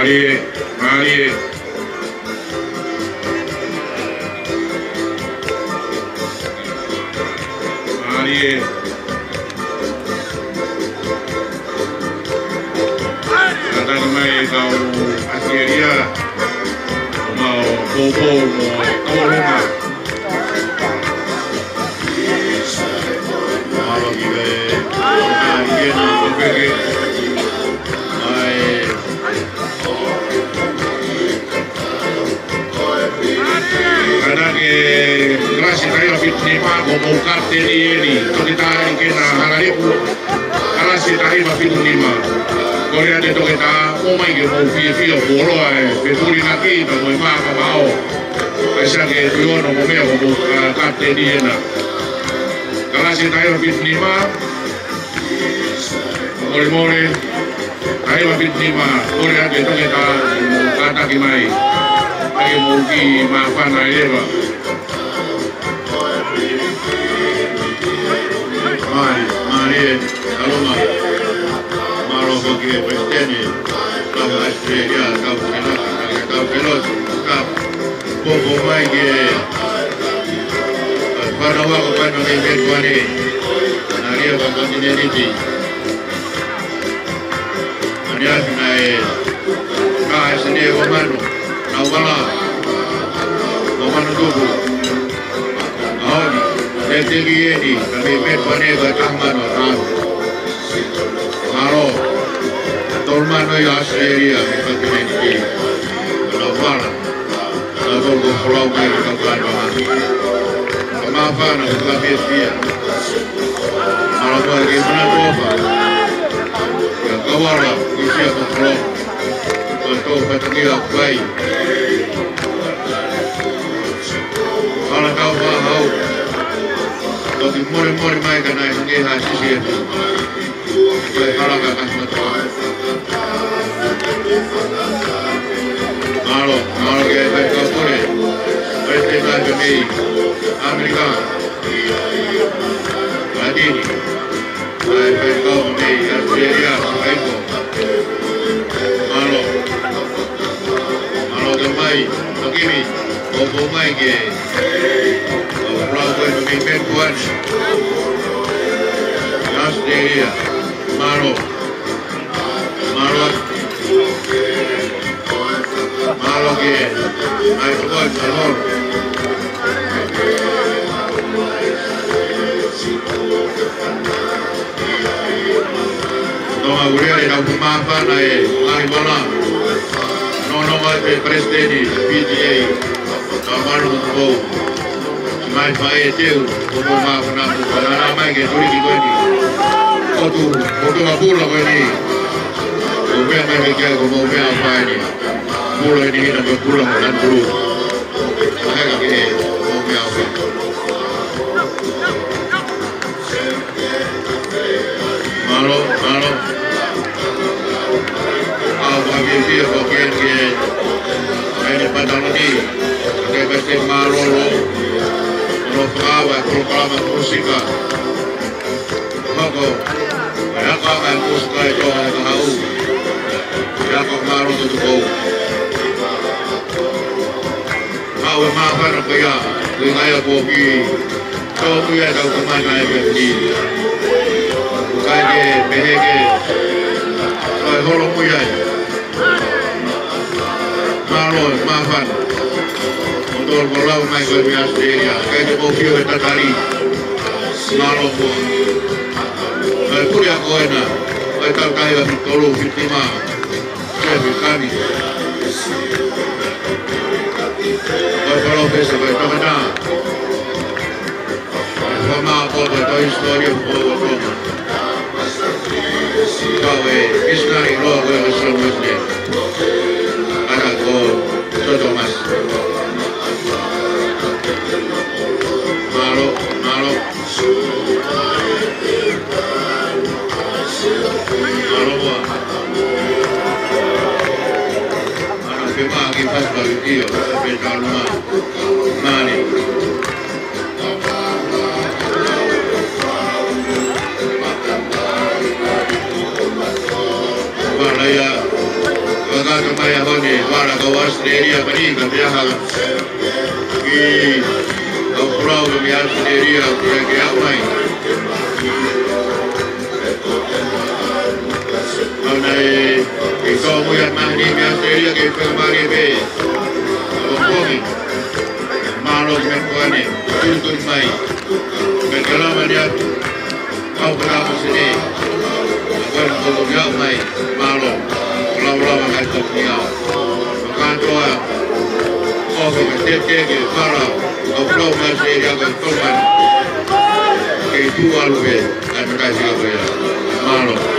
Mari, mari. Mari. Kadang mai kau akhirnya mau bobo mau tolong. Kalau kita ingin pergi, kadang kelas kita lebih terima ngomong kartu ini. Kalau kita ingin hari ini kelas kita lebih terima. Korea itu kita mau main mau via bola, betulin lagi, mau apa mau. Asal kita jual ngomong kartu ini na. Kasi tayo mapit-lima, mori-mori, tayo mapit-lima, mori at ito kita katakimay, tayo mugi maafan na iba. Mari, aloma, maroko ki presteni, kau Australia, kau pelot, kau popo mai ki. Para wako pano ni Medwane naria kwa kontinenti naria nae kaa sene wamano na wala wamano dugu aoni netegi yeni kami Medwane kwa tahmano rao maro tolmano ya Australia ni kontinenti na wala na dogo pulau mai kwa kano maafan setelah dia malah bagaimana doa yang kawala usia kontrol untuk petunjuk baik kalau kau tahu tapi mori mereka naik ke hasil itu kalau kakak semua kalau kita kau boleh bertindak demi Amerika, Ladini, Amerika, Australia, Mexico, Malo Damai, Begini, Bobo Mai ke, Pulau Demi Medwane, Australia, Malo ke, Medwane, Salor. Noma gurere na kumapa na lahi bola. Nono mate presteni PGA. Amaro ko. Mai pai teu como mapa na kumapa mai ke turi ki koni. Otu apula koni. Obe mai ke como obe apa ni. Pula ini na pula dan dulu. Saya ke obe apa. Malo. Habis dia bagian ke ini padang ini, kita mesti malo awak program musika. Maka, ya kau musika itu tahu, ya kau malo tu tahu. Awak makan apa ya? Dengan ayah kopi, kau punya tahu kemana ayah pergi. Kaje, behege, kau holong punya. Malo, maafan. Untuk bola main ke Australia, kayak mobil kita tadi. Malo pun. Kalau yang kau nak, kita kaya tolong fitima. Saya kami. Kalau besok kita mana? Sama apa kita histori apa? Kau Krishna itu aku yang selamatnya. Todo más. Malo. Anak kita kipas bagi dia, beda rumah. Mari. Malaya, kamaya hone wara ka Australia manika biaha ki au prau ka mi Australia ki au mai ana e ko mo ya mahni mi Australia ke pe mari be o komi malo me kone tu mai me kala maria au para mo sini agora ko ya mai malo Laura mai to kia kanto a o ke te para o flow na se ya ko to man ke tu alwe an ka si ko ya malo